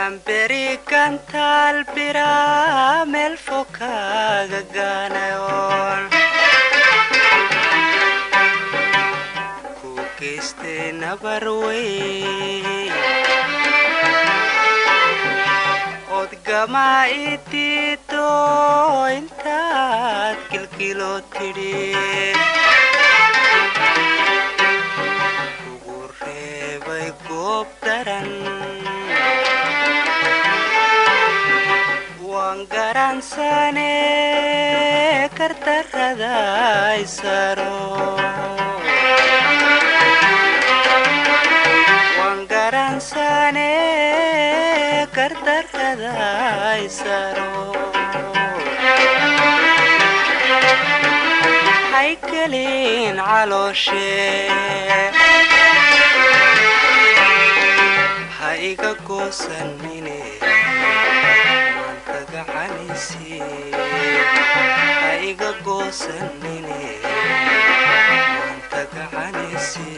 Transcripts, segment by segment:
inamberi kantal bira mel fokaga ganayon ku kiste nabarway odgama itito intaad kilkilo tidhi ugu reebay goob daran waan garansane kartarada isaro waan garansane kartarada isaro haykalin calooshe ha iga goosanine waan kaga canisi ha iga goosanine waan kaga canisi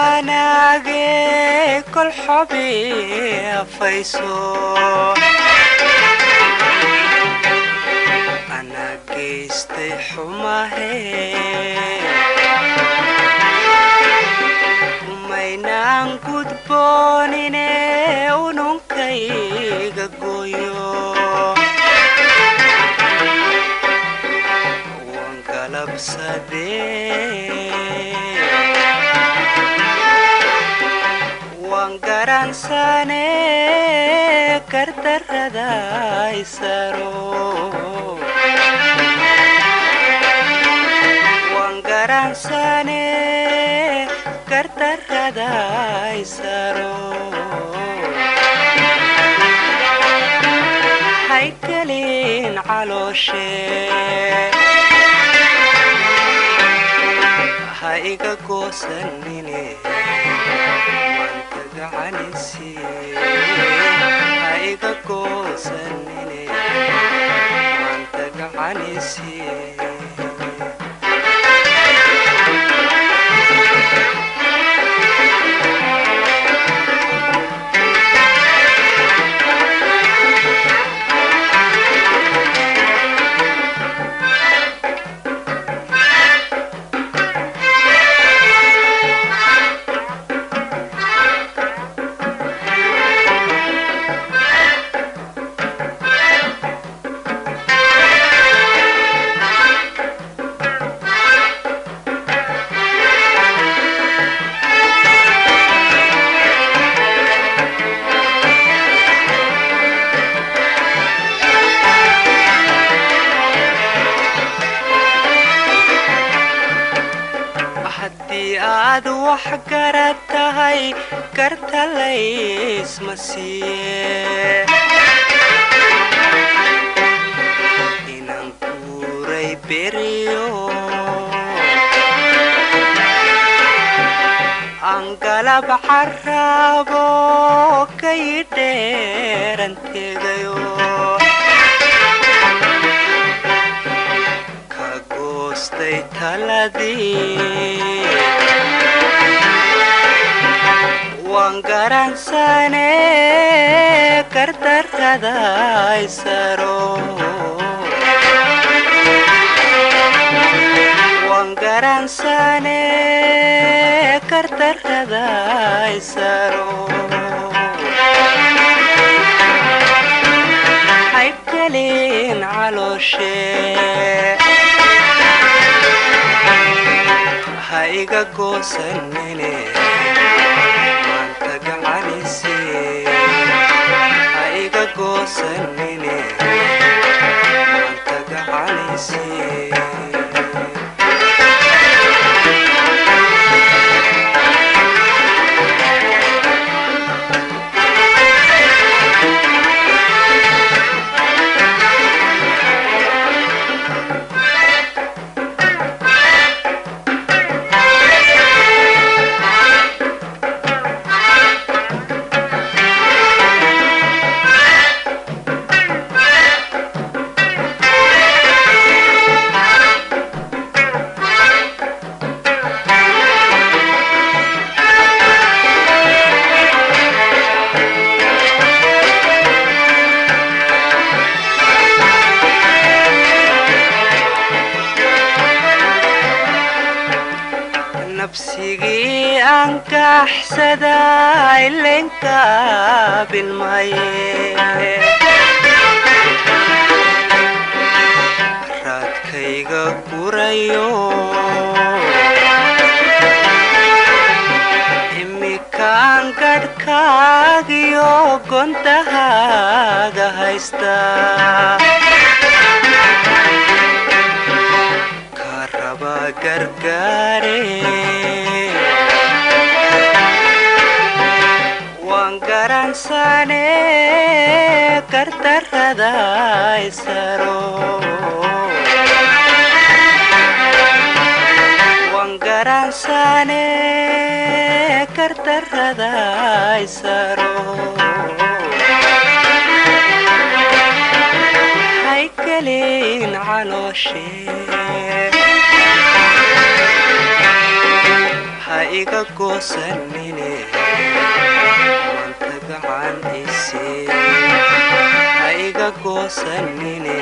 wanage kol xobi afayso ana geystay xumahe umaynaan gudboonine ununkayga gooyo waan galabsadee garansane kartarada isaro waan garansane kartarada isaro haykalin calooshe ha iga goosanine عنيسي هايقا قوسنيني وانتق عنيسي aad wax garatahay kartalays masiye inaan kuuray beriyo aan galab carabo kayidheeran tegayo ka goostay taladii waan garansane kartarada isaro waan garansane kartarada isaro haykalin calooshe ha iga goosanine goosanine anta gacanaysi nafsigii aan kaxsadaa ilenka bilmaye raadkayga gurayo imikaan gadhkaagiyo gontahaaga haysta karaba gargaare waan garansane kartarada isaro waan garansane kartarada isaro haykalin calooshe ha iga goosanine wanta gacanaysi ha iga goosanine